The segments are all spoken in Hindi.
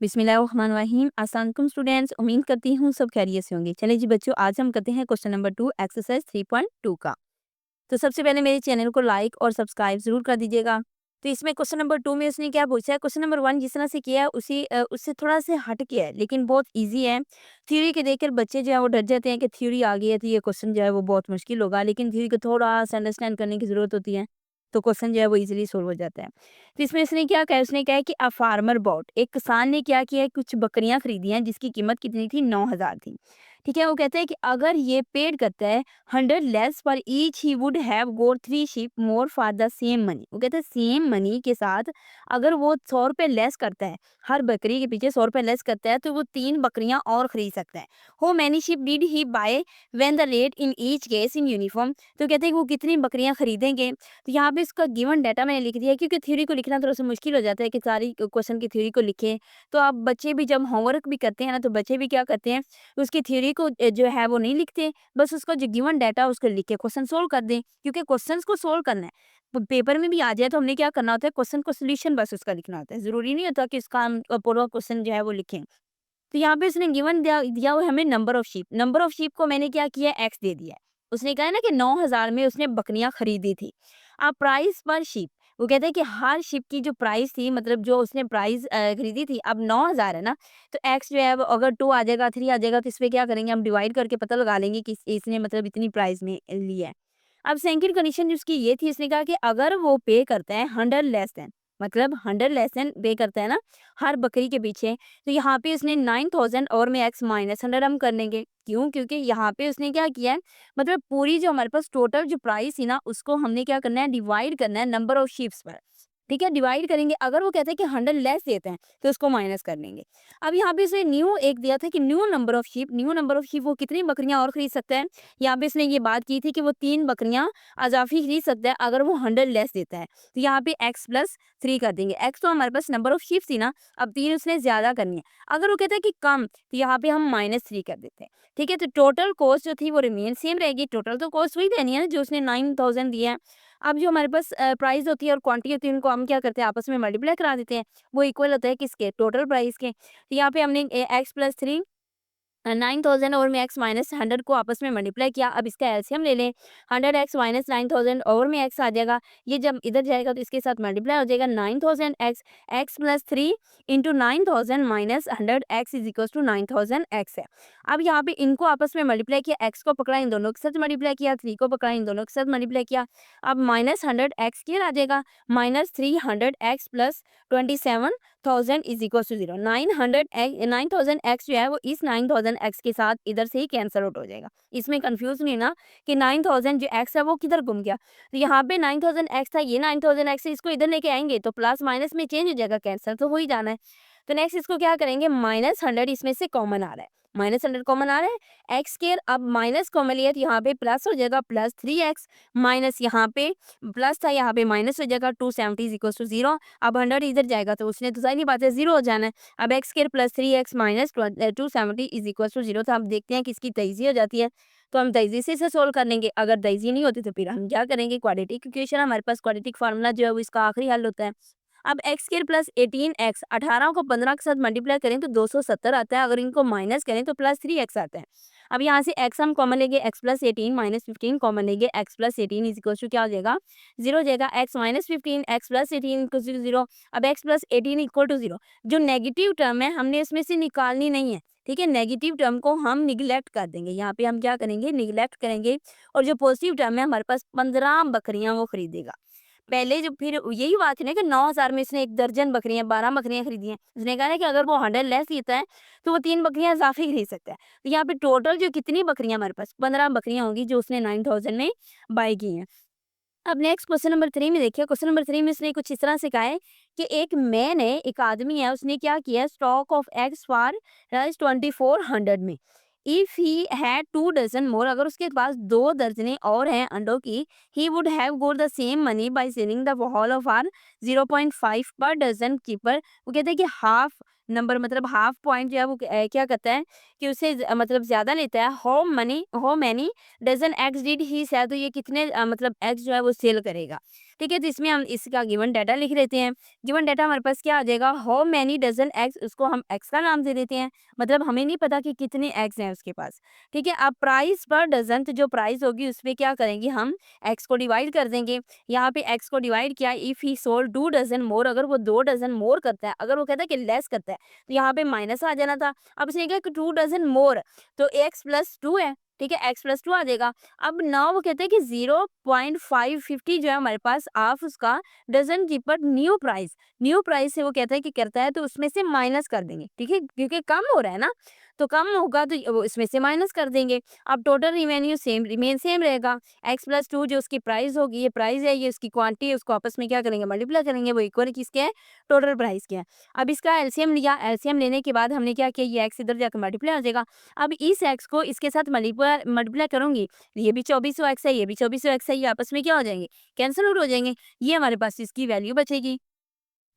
बिस्मिल्लाहिर्रहमानिर्रहीम। अस्सलाम वालेकुम स्टूडेंट्स, उम्मीद करती हूँ सब खैरियत से होंगे। चलिए जी बच्चों, आज हम करते हैं क्वेश्चन नंबर 2 एक्सरसाइज 3.2 का। तो सबसे पहले मेरे चैनल को लाइक और सब्सक्राइब ज़रूर कर दीजिएगा। तो इसमें क्वेश्चन नंबर 2 में उसने क्या पूछा है, क्वेश्चन नंबर 1 जिस तरह से किया है उससे थोड़ा सा हट के है, लेकिन बहुत ईज़ी है। थ्योरी के देखकर बच्चे जो है वो डर जाते हैं कि थ्योरी आ गई है तो ये क्वेश्चन जो है वो बहुत मुश्किल होगा, लेकिन थ्योरी को थोड़ा-सा अंडरस्टैंड करने की ज़रूरत होती है, तो क्वेश्चन जो है वो ईज़िली सॉल्व हो जाता है। तो इसमें उसने क्या कहा है, उसने कहा है कि अ फार्मर बॉट, एक किसान ने क्या किया है, कुछ बकरियाँ खरीदी हैं जिसकी कीमत कितनी थी, 9,000 थी। ठीक है, वो कहते हैं कि अगर ये पेड करता है 100 less for each he would have goat 3 sheep more for the same money. वो कहते हैं सेम मनी के साथ अगर वो 100 रुपए लेस करता है, हर बकरी के पीछे 100 रुपए लेस करता है, तो वो 3 बकरियां और खरीद सकता है। How many sheep did he by when the rate in each case in uniform. तो कहते हैं कि वो कितनी बकरियां खरीदेंगे। तो यहाँ पे इसका गिवन डाटा मैंने लिख दिया है, क्योंकि थ्योरी को लिखना थोड़ा सा मुश्किल हो जाता है कि सारी क्वेश्चन की थ्योरी को लिखें। तो अब बच्चे भी जब होमवर्क भी करते हैं ना, तो बच्चे भी क्या करते हैं, उसकी थ्योरी को जो है वो नहीं लिखते, बस उसका जो गिवन डाटा उसको लिख के क्वेश्चन सोल्व कर दें, क्योंकि क्वेश्चंस को सोल्व करना है। पेपर में भी आ जाए तो हमने क्या करना होता है, क्वेश्चन को सोल्यूशन बस उसका लिखना होता है, जरूरी नहीं होता कि इसका हम पूरा क्वेश्चन जो है वो लिखें। तो यहाँ पे उसने गिवन दिया दिया हुआ है हमें नंबर ऑफ शीप को मैंने क्या किया, एक्स दे दिया है। उसने कहा है ना कि 9,000 में उसने बकरियां खरीदी थी। अब प्राइस पर शीप, वो कहते हैं कि हर शिप की जो प्राइस थी, मतलब जो उसने प्राइस खरीदी थी, अब 9,000 है ना, तो एक्स जो है वो अगर 2 आ जाएगा, 3 आ जाएगा, तो इस पे क्या करेंगे, हम डिवाइड करके पता लगा लेंगे कि इसने मतलब इतनी प्राइस में लिया है। अब सेकंड कंडीशन जो उसकी ये थी, इसने कहा कि अगर वो पे करता है 100 लेस देन, मतलब 100 लेस देन पे करता है ना हर बकरी के पीछे, तो यहाँ पे उसने 9,000 और में एक्स माइनस 100 हम कर लेंगे। क्यों? क्योंकि यहाँ पे उसने क्या किया है, मतलब पूरी जो हमारे पास टोटल जो प्राइस थी ना, उसको हमने क्या करना है, डिवाइड करना है नंबर ऑफ शीप्स पर। ठीक है, डिवाइड करेंगे। अगर वो कहते हैं कि 100 लेस देते हैं, तो उसको माइनस कर लेंगे। अब यहाँ पे इसने न्यू एक दिया था कि न्यू नंबर ऑफ शीप, वो कितनी बकरियां और खरीद सकता है। यहाँ पे इसने ये बात की थी कि वो 3 बकरियां अजाफी खरीद सकता है अगर वो 100 लेस देता है। तो यहाँ पे एक्स प्लस 3 कर देंगे। एक्स तो हमारे पास नंबर ऑफ शीप थी ना, अब 3 उसने ज्यादा करनी है। अगर वो कहता है कि कम, तो यहाँ पे हम -3 कर देते हैं। ठीक है, तो टोटल कॉस्ट जो थी वो रिमेन सेम रहेगी। टोटल तो कॉस्ट वही देनी है ना जो उसने 9,000 दिया है। अब जो हमारे पास प्राइस होती है और क्वांटिटी होती है, उनको हम क्या करते हैं, आपस में मल्टीप्लाई करा देते हैं। वो इक्वल होता है किसके, टोटल प्राइस के। तो यहाँ पे हमने एक्स प्लस 3 9,000 और में एक्स माइनस 100 को आपस में मल्टीप्लाई किया। अब इसका एलसीएम ले लें, 100 एक्स माइनस 9,000 और में एक्स आ जाएगा। ये जब इधर जाएगा तो इसके साथ मल्टीप्लाई हो जाएगा। 9,000 x, x plus 3 into 9,000 minus 100 x is equal to 9,000 x है। अब यहाँ पे इनको आपस में मल्टीप्लाई किया, एक्स को पकड़ा, इन दोनों के साथ मल्टीप्लाई किया, 3 को पकड़ा, इन दोनों के साथ मल्टीप्लाई किया। अब माइनस 100 एक्स क्लियर आ जाएगा, minus 300 x plus 27,000 is equal to 0। 9,000 x जो है वो इस 9,000 एक्स के साथ इधर से ही कैंसल आउट हो जाएगा। इसमें कंफ्यूज नहीं ना कि 9,000 जो एक्स है वो किधर गुम गया। तो यहाँ पे 9,000 एक्स था, ये 9,000 एक्स है, इसको इधर लेके आएंगे तो प्लस माइनस में चेंज हो जाएगा, कैंसल तो हो ही जाना है। तो नेक्स्ट इसको क्या करेंगे, -100 इसमें से कॉमन आ रहा है, -100 कॉमन आ रहा है। एक्स स्क्वायर अब माइनस कॉमन लिया तो यहाँ पे प्लस हो जाएगा, प्लस 3x माइनस यहाँ पे प्लस था, यहाँ पे माइनस हो जाएगा, 270 इज इक्वल टू 0। अब 100 इधर जाएगा तो उसने तो सारी बात है 0 हो जाना है। अब x square plus 3x minus 270 is equal to 0। तो हम देखते हैं किसकी तेजी हो जाती है, तो हम तेजी से इसे सोल्व कर लेंगे। अगर तेजी नहीं होती तो फिर हम क्या करेंगे, क्वाड्रेटिक इक्वेशन, हमारे पास क्वाड्रेटिक फार्मूला जो है वो इसका आखिरी हल होता है। अब एक्स स्क्वायर प्लस 18x, 18 को 15 के साथ मल्टीप्लाई करें तो 270 आता है, अगर इनको माइनस करें तो प्लस 3x आता है। अब यहाँ से x हम कॉमन लेंगे, x प्लस 18 माइनस 15 कॉमन लेंगे, x plus 18 is equal to क्या हो जाएगा, 0 हो जाएगा। x minus 15 x plus 18 equal to 0। अब x प्लस 18 इक्वल टू 0, जो नेगेटिव टर्म है हमने इसमें से निकालनी नहीं है। ठीक है, नेगेटिव टर्म को हम निगलेक्ट कर देंगे, यहाँ पे हम क्या करेंगे, निगलेक्ट करेंगे। और जो पॉजिटिव टर्म है हमारे पास 15 बकरियां वो खरीदेगा। पहले जो फिर यही बात है ना कि 9,000 में इसने 1 दर्जन बकरियां, 12 बकरियां खरीदी हैं। उसने कहा ना कि अगर वो 100 लेस देता है तो वो 3 बकरियां इजाफी खरीद सकता है। तो यहाँ पे टोटल जो कितनी बकरियां हमारे पास, 15 बकरियां होंगी जो उसने 9,000 में बाय की हैं। अब नेक्स्ट क्वेश्चन नंबर 3 में देखिए, क्वेश्चन नंबर 3 में उसने कुछ इस तरह से कहा है कि एक मैन है, एक आदमी है, उसने क्या किया, स्टॉक ऑफ एग्स फॉर 2400 में। If he had 2 dozen more, अगर उसके पास 2 दर्जने और हैं अंडों की, he would have got the same money by selling the whole of R 0.5 per dozen cheaper. वो कहते हैं कि हाफ नंबर, मतलब हाफ पॉइंट जो है वो क्या करता है कि उसे मतलब ज्यादा लेता है। How many dozen eggs did he sell, तो ये कितने मतलब एग्स जो है वो सेल करेगा। ठीक है, तो इसमें हम इसका गिवन डाटा लिख देते हैं। गिवन डाटा हमारे पास क्या आ जाएगा, हाउ मैनी डज़न एग्स, उसको हम एक्स का नाम दे देते हैं, मतलब हमें नहीं पता कि कितने एग्स हैं उसके पास। ठीक है, अब प्राइस पर डज़न, तो जो प्राइस होगी उसपे क्या करेंगे हम एक्स को डिवाइड कर देंगे। यहाँ पे एक्स को डिवाइड किया, इफ़ ही सोल्ड 2 डज़न मोर, अगर वो 2 डज़न मोर करता है, अगर वो कहता है कि लेस करता है, तो यहाँ पे माइनस आ जाना था। अब उसने कहा कि 2 डज़न मोर, तो एक्स प्लस 2 है, ठीक है, एक्स प्लस 2 आ जाएगा। अब नाउ वो कहते हैं कि 0.550 जो है हमारे पास ऑफ उसका डज़न की पर न्यू प्राइस से वो कहता है कि करता है, तो उसमें से माइनस कर देंगे, ठीक है, क्योंकि कम हो रहा है ना, तो कम होगा तो वो इसमें से माइनस कर देंगे। अब टोटल रिवेन्यू सेम रहेगा। एक्स प्लस 2 जो उसकी प्राइस होगी, ये प्राइस है, ये उसकी क्वांटिटी है, उसको आपस में क्या करेंगे मल्टीप्लाई करेंगे, वो इक्वल किसके है, टोटल प्राइस के है। अब इसका एलसीएम लिया, एलसीएम लेने के बाद हमने क्या किया, ये एक्स इधर जाकर मल्टीप्लाई हो जाएगा। अब इस एक्स को इसके साथ मल्टीप्लाई करूंगी, ये भी 2400 एक्स है, ये भी 2400 एक्स है, ये आपस में क्या हो जाएंगे, कैंसिल आउट हो जाएंगे। ये हमारे पास इसकी वैल्यू बचेगी।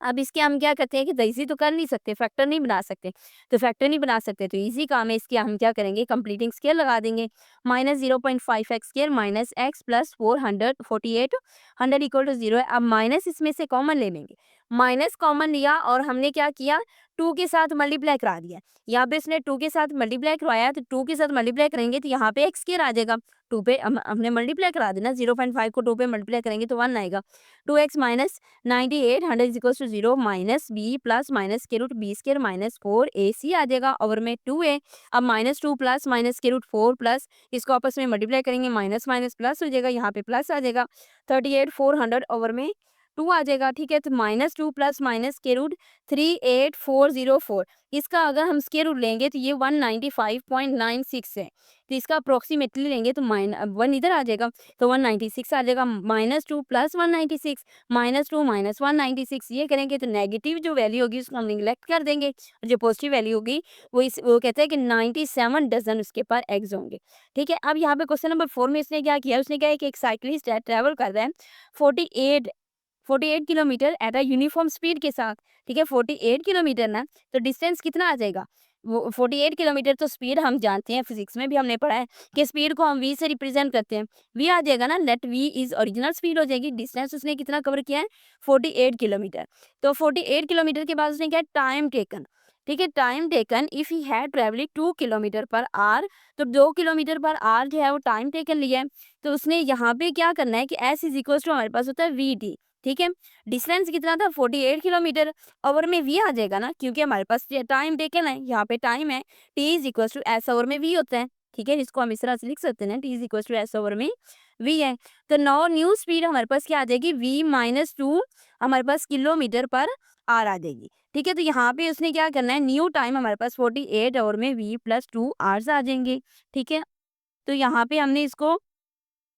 अब इसके हम क्या करते हैं कि इजी तो कर नहीं सकते, फैक्टर नहीं बना सकते, तो फैक्टर नहीं बना सकते तो इजी काम है, इसके हम क्या करेंगे, कंप्लीटिंग स्केयर लगा देंगे। Minus 0.5 x square minus x plus 448, 100 equal to 0 है। अब माइनस इसमें से कॉमन ले लेंगे, माइनस कॉमन लिया और हमने क्या किया, 2 के साथ मल्टीप्लाई करा दिया। यहाँ पे इसने 2 के साथ मल्टीप्लाई करवाया, तो 2 के साथ मल्टीप्लाई करेंगे तो यहाँ पे एक्स स्केयर आ जाएगा। 2 पे हमने मल्टीप्लाई करा देना, 0.5 को 2 पे मल्टीप्लाई करेंगे तो 1 आएगा। 2x minus 98, 100 equals to 0 minus B plus minus के root B square minus 4ac आ जाएगा, ओवर में 2a। अब माइनस 2 प्लस माइनस के रूट 4 प्लस, इसको आपस में मल्टीप्लाई करेंगे, माइनस माइनस प्लस हो जाएगा, यहाँ पे प्लस आ जाएगा। 38 400 ओवर में 2 आ जाएगा, ठीक है, तो माइनस 2 प्लस माइनस के रूट 38404, इसका अगर हम स्क्वायर रूट लेंगे तो ये 195.96 है, तो इसका अप्रोक्सीमेटली लेंगे तो वन इधर आ जाएगा, तो 196 आ जाएगा। माइनस 2 प्लस 196 माइनस 2 माइनस 196, ये करेंगे तो नेगेटिव जो वैल्यू होगी उसको हम निगलेक्ट कर देंगे, और जो पॉजिटिव वैल्यू होगी वो कहते हैं कि 97 डजन उसके पास एग्स होंगे। ठीक है, अब यहाँ पे क्वेश्चन नंबर 4 में इसने क्या किया, उसने क्या है कि एक साइकिलिस्ट है, ट्रैवल कर रहा है 48 48 kilometre at a uniform speed के साथ। ठीक है, 48 किलोमीटर ना, तो डिस्टेंस कितना आ जाएगा, वो 48 किलोमीटर, तो स्पीड हम जानते हैं, फिजिक्स में भी हमने पढ़ा है कि स्पीड को हम वी से रिप्रेजेंट करते हैं। वी आ जाएगा ना, let v is original speed हो जाएगी। डिस्टेंस उसने कितना कवर किया है, 48 किलोमीटर। तो 48 किलोमीटर के बाद उसने क्या टाइम टेकन, ठीक है, time taken if he had travelling 2 kilometre per hour, तो 2 किलोमीटर पर आवर जो है वो टाइम टेकन लिया है। तो उसने यहाँ पे क्या करना है कि एस इज इक्वल टू हमारे पास होता है वी टी। ठीक है, डिस्टेंस कितना था 48 किलोमीटर, ओवर में वी आ जाएगा ना, क्योंकि हमारे पास टाइम टेकन है, यहाँ पे टाइम है, t is equal to s over में वी होता है। ठीक है, इसको हम इस तरह से लिख सकते हैं, t is equal to s over में वी है। तो नौ न्यू स्पीड हमारे पास क्या आ जाएगी, वी माइनस 2 हमारे पास किलोमीटर पर आर आ जाएगी। ठीक है, तो यहाँ पे उसने क्या करना है, न्यू टाइम हमारे पास 48 ओवर में वी प्लस 2 आवर्स आ जाएंगे। ठीक है, तो यहाँ पे हमने इसको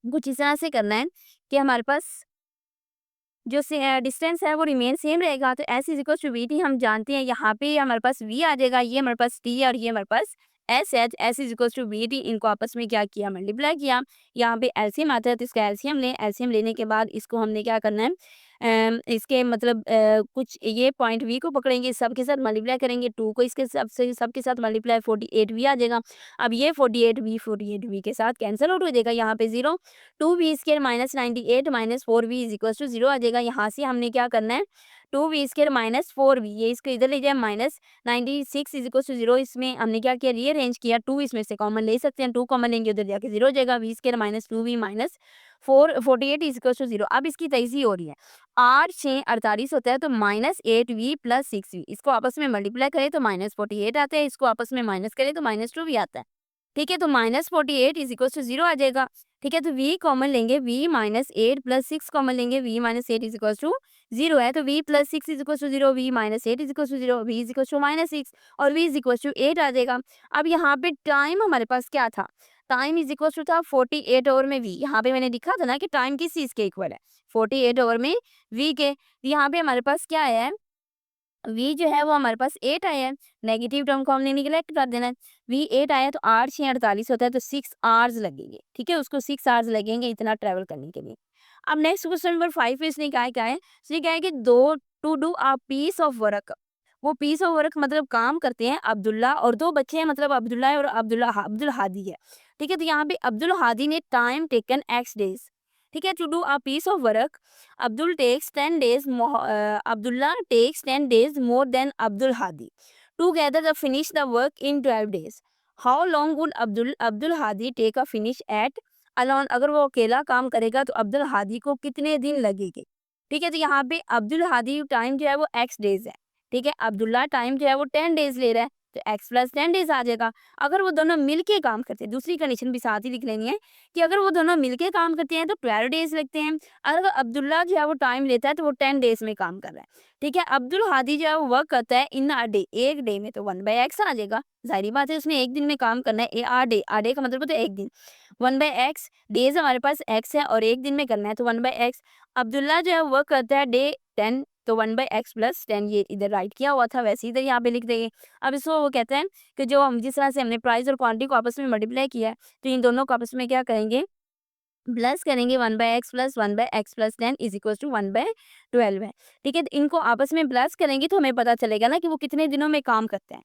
कुछ इस तरह से करना है कि हमारे पास जो से डिस्टेंस है वो रिमेन सेम रहेगा, तो s is equal to v t हम जानते हैं, यहाँ पे हमारे पास वी आ जाएगा, ये हमारे पास टी है और ये हमारे पास एस है। S is equal to v t, इनको आपस में क्या किया, मल्टीप्लाई किया। यहाँ पे एलसीएम आता है, तो इसका एलसीएम लें, एलसीएम लेने के बाद इसको हमने क्या करना है, इसके मतलब कुछ ये पॉइंट वी को पकड़ेंगे, सबके साथ मल्टीप्लाई करेंगे, 2 को इसके सबके साथ मल्टीप्लाई, 48 वी आ जाएगा। अब ये 48 वी के साथ कैंसिल आउट हो जाएगा, यहाँ पे 0, 2 v square minus 98 minus 4 v is equal to 0 आ जाएगा। यहाँ से हमने क्या करना है, 2 वी स्केयर माइनस 4 वी, ये इसको इधर ले जाए, माइनस 96 इज इक्वल टू 0, इसमें हमने क्या किया, रीअरेंज किया, 2 इसमें से कॉमन ले सकते हैं, 2 कॉमन लेंगे उधर जाके 0 हो जाएगा, v square minus 2 v minus 48 is equal to 0। अब इसकी तेजी हो रही है, 8 6 48 होता है, तो माइनस 8 वी प्लस 6 वी, इसको आपस में मल्टीप्लाई करें तो माइनस 48 आता है, इसको आपस में माइनस करें तो माइनस 2 वी आता है। ठीक है, तो माइनस 48 इज इक्वल टू 0 आ जाएगा। ठीक है, तो v कॉमन लेंगे, v माइनस 8 प्लस 6 कॉमन लेंगे, v minus 8 is equal to 0 है, तो v plus 6 is equal to 0, v minus 8 is equal to 0, v is equal to minus 6 और v इज इक्वल टू 8 आ जाएगा। अब यहाँ पे टाइम हमारे पास क्या था, टाइम इज इक्वल टू था 48 ओवर में v, यहाँ पे मैंने लिखा था ना कि टाइम किस चीज़ के इक्वल है, 48 ओवर में v के। यहाँ पे हमारे पास क्या है, v जो है वो हमारे पास 8 आया है, नेगेटिव टर्म को हमने निगलेक्ट कर देना है। v 8 आया तो 8 6 48 होता है, तो 6 आवर्स लगेंगे। ठीक है, उसको 6 आवर्स लगेंगे इतना ट्रैवल करने के लिए। अब नेक्स्ट क्वेश्चन नंबर 5 पे इसने क्या है, इसने क्या है कि दो to do a piece of work, वो पीस ऑफ वर्क मतलब काम करते हैं अब्दुल्ला और 2 बच्चे हैं, मतलब अब्दुल्ला है और अब्दुल हादी है। ठीक है, तो यहाँ पे अब्दुल हादी ने टाइम टेकन एक्स डेज, ठीक है, to do a piece of work Abdullah takes 10 days more than Abdul Hadi together the finish the work in 12 days. How long would Abdul Hadi take a finish at alone. अगर वो अकेला काम करेगा तो अब्दुल हादी को कितने दिन लगेंगे। ठीक है, तो यहाँ पे अब्दुल हादी टाइम जो है वो एक्स डेज है। ठीक है, अब्दुल्ला टाइम जो है वो 10 डेज ले रहा है, तो एक्स प्लस 10 डेज आ जाएगा। अगर वो दोनों मिलके काम करते हैं, दूसरी कंडीशन भी साथ ही लिख लेनी है कि अगर वो दोनों मिलके काम करते हैं तो 12 डेज लगते हैं। अगर अब्दुल्ला जो है वो टाइम लेता है तो वो 10 डेज में काम कर रहा है। ठीक है, अब्दुल हादी जो है वो वर्क करता है इन अ डे, एक डे में, तो 1/x आ जाएगा। जाहिर बात है उसने एक दिन में काम करना है। आ डे का मतलब होता है एक दिन। 1/x डेज हमारे पास x है और एक दिन में करना है तो 1/x। अब्दुल्ला जो है वर्क करता है डे 10, तो 1/x प्लस 10, ये इधर राइट किया हुआ था वैसे इधर यहाँ पे लिख देंगे। अब इसको वो कहते हैं कि जो हम जिस तरह से हमने प्राइस और क्वांटिटी को आपस में मल्टीप्लाई किया है, तो इन दोनों को आपस में क्या करेंगे, प्लस करेंगे। 1/x plus 1/x plus 10 is equal to 1/12 है। ठीक है, तो इनको आपस में प्लस करेंगे तो हमें पता चलेगा ना कि वो कितने दिनों में काम करते हैं।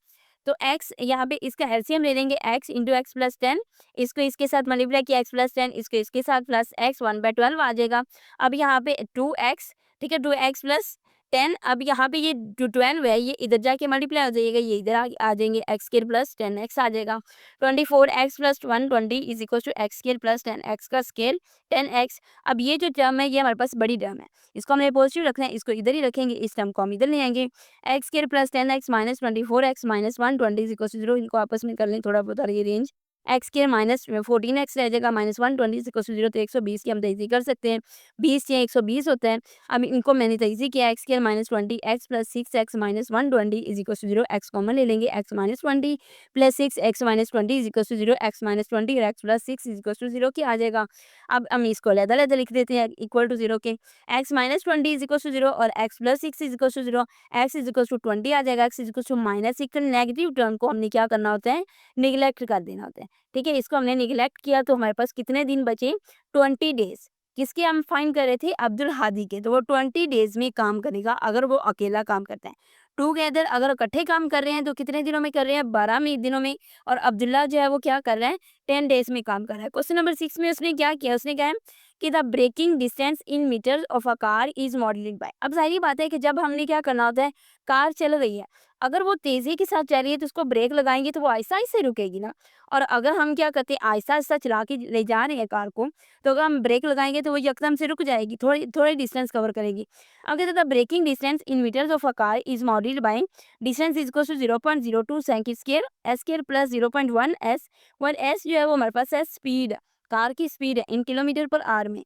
तो x यहाँ पे इसका एलसीएम ले लेंगे, x इंटू एक्स प्लस 10, इसको इसके साथ मल्टीप्लाई किया x प्लस 10, इसको इसके साथ प्लस x 1/12 आ जाएगा। अब यहाँ पे 2x, ठीक है, 2x प्लस 10, अब यहाँ पे ये जो 12 है ये इधर जाके मल्टीप्लाई हो जाएगा, ये इधर आ जाएंगे, एक्स स्केयर प्लस 10x आ जाएगा। 24x plus 120 is equal to x square plus 10x का स्केयर 10x। अब ये जो टर्म है ये हमारे पास बड़ी टर्म है, इसको हमने पॉजिटिव रखना है, इसको इधर ही रखेंगे, इस टर्म को हम इधर ले आएंगे। X square plus 10x minus 24x minus 120 is equal to 0, इनको आपस में कर लें थोड़ा बहुत range. X square minus 14x रह जाएगा, माइनस 120 इज इक्वल टू 0, तो 120 की हम तेजी कर सकते हैं, 20 या 120 होता है। अब इनको मैंने तेजी किया, x square minus 20x plus 6x minus 120 is equal to 0, x common ले लेंगे, x minus 20 plus 6x minus 20 is equal to 0, x minus 20 और x plus 6 is equal to 0 की आ जाएगा। अब हम इसको अलग-अलग लिख देते हैं इक्वल टू 0 के, x minus 20 is equal to 0 और x plus 6 is equal to 0, x is equal to 20 आ जाएगा, x is equal to minus 6। Negative term को हमने क्या करना होता है, निगलेक्ट कर देना होता है। ठीक है, इसको हमने निगलेक्ट किया तो हमारे पास कितने दिन बचे, 20 डेज। किसके हम फाइंड कर रहे थे, अब्दुल हादी के, तो वो 20 डेज में काम करेगा अगर वो अकेला काम करता है। टूगेदर अगर इकट्ठे काम कर रहे हैं तो कितने दिनों में कर रहे हैं, 12 दिनों में। और अब्दुल्ला जो है वो क्या कर रहा है, 10 डेज में काम कर रहा है। क्वेश्चन नंबर 6 में उसने क्या किया, उसने कहा है कि the breaking distance in metre of a car is modelled by. अब जाहिर बात है कि जब हमने क्या करना होता है, कार चल रही है, अगर वो तेजी के साथ चल रही है तो उसको ब्रेक लगाएंगे तो वो आहिस्ता आहिस्ता रुकेगी ना। और अगर हम क्या करते हैं, आहिस्ता आहिस्ता चला के ले जा रहे हैं कार को, तो अगर हम ब्रेक लगाएंगे तो वो यकदम से रुक जाएगी, थोड़ी थोड़ी डिस्टेंस कवर करेगी। अगर the breaking distance in metres of a car is modelled by distance is equal to 0.02 second square s square plus 0.1 s, one s जो है वो हमारे पास है स्पीड, कार की स्पीड है इन किलोमीटर पर आवर में।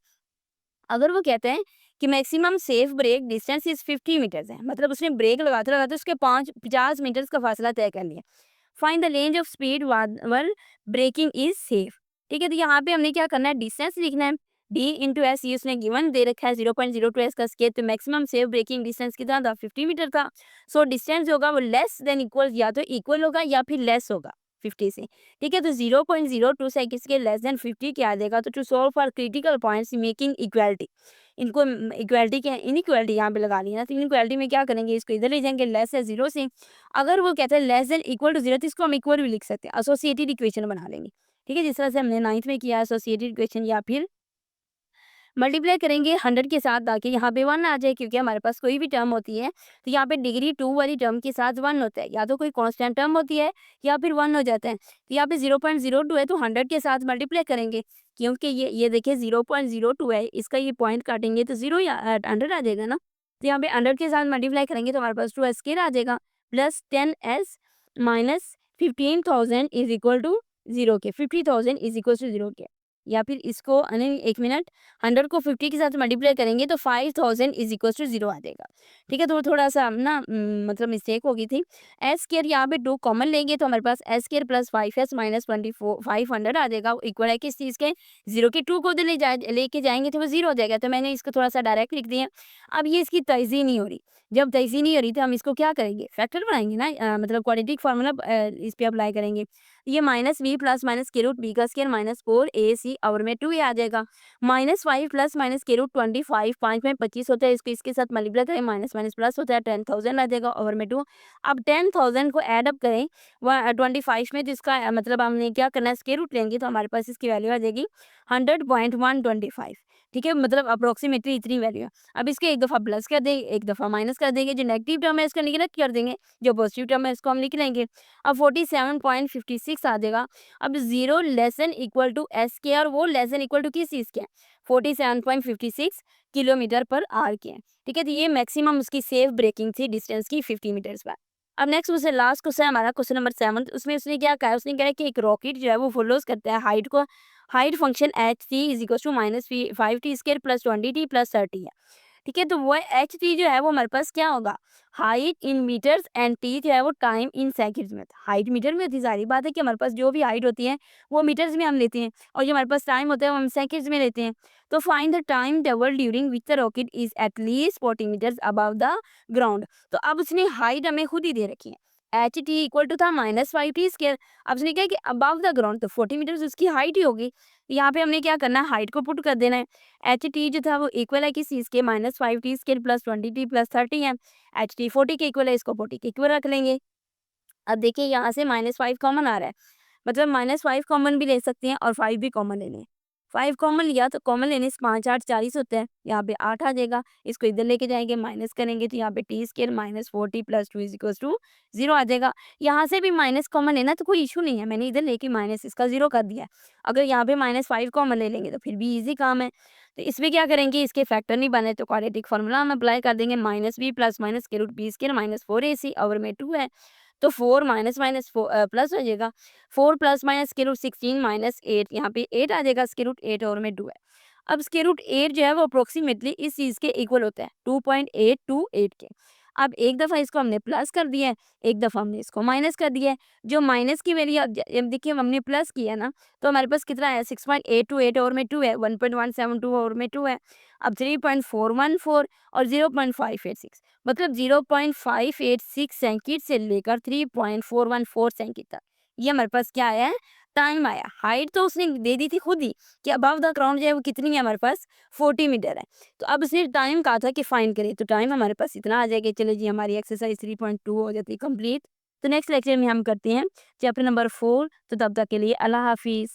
अगर वो कहते हैं कि maximum safe brake distance is 50 metres है, मतलब उसने ब्रेक लगाते लगाते उसके 50 मीटर्स का फासला तय कर लिया। Find the range of speed where breaking is safe. ठीक है, तो यहाँ पे हमने क्या करना है, डिस्टेंस लिखना है, डी इंटू एस, ये उसने गिवन दे रखा है 0.02 एस का स्केल, तो मैक्सिमम सेफ ब्रेकिंग डिस्टेंस कितना था, 50 मीटर था। सो डिस्टेंस जो होगा वो लेस देन इक्वल, या तो इक्वल होगा या फिर लेस होगा 50 से। ठीक है, तो 0.02 सेकंड्स के लेस देन 50 क्या आ जाएगा, तो to solve for critical points making equality, इनको इक्वालिटी के इनइक्वालिटी यहाँ पे लगा ली है ना, तो इनइक्वालिटी में क्या करेंगे, इसको इधर ले जाएंगे, लेस है 0 से। अगर वो कहते हैं लेस देन इक्वल टू 0, तो इसको हम इक्वल भी लिख सकते हैं, एसोसिएटेड इक्वेशन बना लेंगे। ठीक है, जिस तरह से हमने 9th में किया एसोसिएटेड इक्वेशन, या फिर मल्टीप्लाई करेंगे 100 के साथ ताकि यहाँ पे 1 आ जाए, क्योंकि हमारे पास कोई भी टर्म होती है तो यहाँ पे डिग्री 2 वाली टर्म के साथ 1 होता है, या तो कोई कांस्टेंट टर्म होती है या फिर 1 हो जाता है। तो यहाँ पे 0.02 है तो 100 के साथ मल्टीप्लाई करेंगे, क्योंकि ये देखिए 0.02 है, इसका ये पॉइंट काटेंगे तो 0 या 100 आ जाएगा ना। तो यहाँ पे 100 के साथ मल्टीप्लाई करेंगे तो हमारे पास 2 स्क्वायर आ जाएगा, plus 10s minus 15,000 is equal to 0 के, 50,000 इज इक्वल टू 0 के। या फिर इसको नहीं, एक मिनट, 100 को 50 के साथ मल्टीप्लाई करेंगे तो 5000 इज इक्वल टू 0 आ जाएगा। ठीक है, तो थोड़ा सा ना मतलब मिस्टेक हो गई थी। एस स्केयर यहाँ पे 2 कॉमन लेंगे तो हमारे पास S square plus 5s minus 24 500 आ जाएगा, इक्वल है किस चीज़ के, 0 के 2 को लेके जाएंगे तो वो 0 हो जाएगा, तो मैंने इसको थोड़ा सा डायरेक्ट लिख दिया। अब ये इसकी तयज़ी नहीं हो रही, जब तयज़ी नहीं हो रही तो हम इसको क्या करेंगे, फैक्टर बनाएंगे ना, मतलब क्वाड्रेटिक फार्मूला इस पर अप्लाई करेंगे। तो ये माइनस बी प्लस माइनस के रूट बी का स्केयर माइनस 4ac आवर में 2 ये आ जाएगा। -5 प्लस माइनस के रूट 25 5 में 25 होता है, इसको इसके साथ मल्टीप्लाई करें माइनस माइनस प्लस होता है 10,000 आ जाएगा ओवर में 2। अब 10,000 को ऐड अप करें 25 में, जिसका मतलब हमने क्या करना है स्केयर रूट लेंगे तो हमारे पास इसकी वैल्यू आ जाएगी 100.125। ठीक है, मतलब अप्रोक्सीमेटली इतनी वैल्यू है। अब इसके एक दफ़ा प्लस कर देंगे, एक दफ़ा माइनस कर देंगे, जो नेगेटिव टर्म है इसका निगलेक्ट कर देंगे, जो पॉजिटिव टर्म है इसको हम लिख लेंगे। अब 47.56 आ जाएगा। अब 0 less than equal to s के, और वो लेस देन इक्वल टू किस चीज़ के हैं, 47.56 किलोमीटर पर आवर के हैं। ठीक है, तो ये मैक्सिमम उसकी सेफ ब्रेकिंग थी डिस्टेंस की 50 मीटर्स पर। अब नेक्स्ट मुझसे लास्ट क्वेश्चन हमारा क्वेश्चन नंबर 7, उसमें उसने क्या कहा है, उसने कहा है कि एक रॉकेट जो है वो फॉलोज करता है हाइट को, height function h t is equal to -5t² plus 20t plus 30 है। ठीक है, तो वो एच टी जो है वो हमारे पास क्या होगा, height in metres and t जो है वो टाइम इन सेकंड्स में होता है। हाइट मीटर में होती है, सारी बात है कि हमारे पास जो भी हाइट होती है वो मीटर्स में हम लेते हैं, और जो हमारे पास टाइम होता है वो हम सेकंड्स में लेते हैं। तो find the time travel during which the rocket is at least 40 metres above the ground. तो अब उसने हाइट हमें खुद ही दे रखी है, एच टी इक्वल टू था -5t²। अब उसने क्या कि अबव द ग्राउंड, तो 40 मीटर्स उसकी हाइट ही होगी। यहाँ पे हमने क्या करना है, हाइट को पुट कर देना है। एच टी जो था वो इक्वल है किस चीज़ के, -5t² प्लस 20t प्लस 30 है। एच टी 40 के इक्वल है, इसको 40 के इक्वल रख लेंगे। अब देखिए यहाँ से -5 कॉमन आ रहा है, मतलब -5 कॉमन भी ले सकते हैं और 5 भी कॉमन ले लें। 5 कॉमन लिया तो कॉमन लेने से 5 8 40 होता है, यहाँ पे 8 आ जाएगा। इसको इधर लेके जाएंगे, माइनस करेंगे तो यहाँ पे t² -40 plus 2 is equal to 0 आ जाएगा। यहाँ से भी माइनस कॉमन लेना तो कोई इशू नहीं है, मैंने इधर लेके माइनस इसका 0 कर दिया है। अगर यहाँ पे -5 कॉमन ले लेंगे तो फिर भी ईजी काम है। तो इसमें क्या करेंगे, इसके फैक्टर नहीं बने तो क्वाड्रेटिक फार्मूला हम अप्लाई कर देंगे, -b प्लस माइनस के रूट b² -4ac ओवर में 2 है। तो 4 माइनस माइनस प्लस हो जाएगा, 4 plus minus square root 16 minus 8, यहाँ पे 8 आ जाएगा, स्क्वायर रूट 8 और में 2 है। अब स्क्वायर रूट 8 जो है वो अप्रोक्सीमेटली इस चीज़ के इक्वल होता है 2.828 के। अब एक दफ़ा इसको हमने प्लस कर दिया है, एक दफ़ा हमने इसको माइनस कर दिया है। जो माइनस की वैल्यू अब देखिए हमने प्लस किया ना, तो हमारे पास कितना है 6.828 और में 2 है, 1.172 और में 2 है। अब 3.414 और 0.586, मतलब 0.586 सेकंड से लेकर 3.414 सेकंड तक ये हमारे पास क्या आया है, टाइम आया। हाइट तो उसने दे दी थी खुद ही कि अबव द ग्राउंड जो है वो कितनी है हमारे पास 40 मीटर है। तो अब उसने टाइम कहा था कि फाइंड करें, तो टाइम हमारे पास इतना आ जाएगा। चलिए जी, हमारी एक्सरसाइज 3.2 हो जाती है कंप्लीट। तो नेक्स्ट लेक्चर में हम करते हैं चैप्टर नंबर 4। तो तब तक के लिए अल्लाह हाफिज़।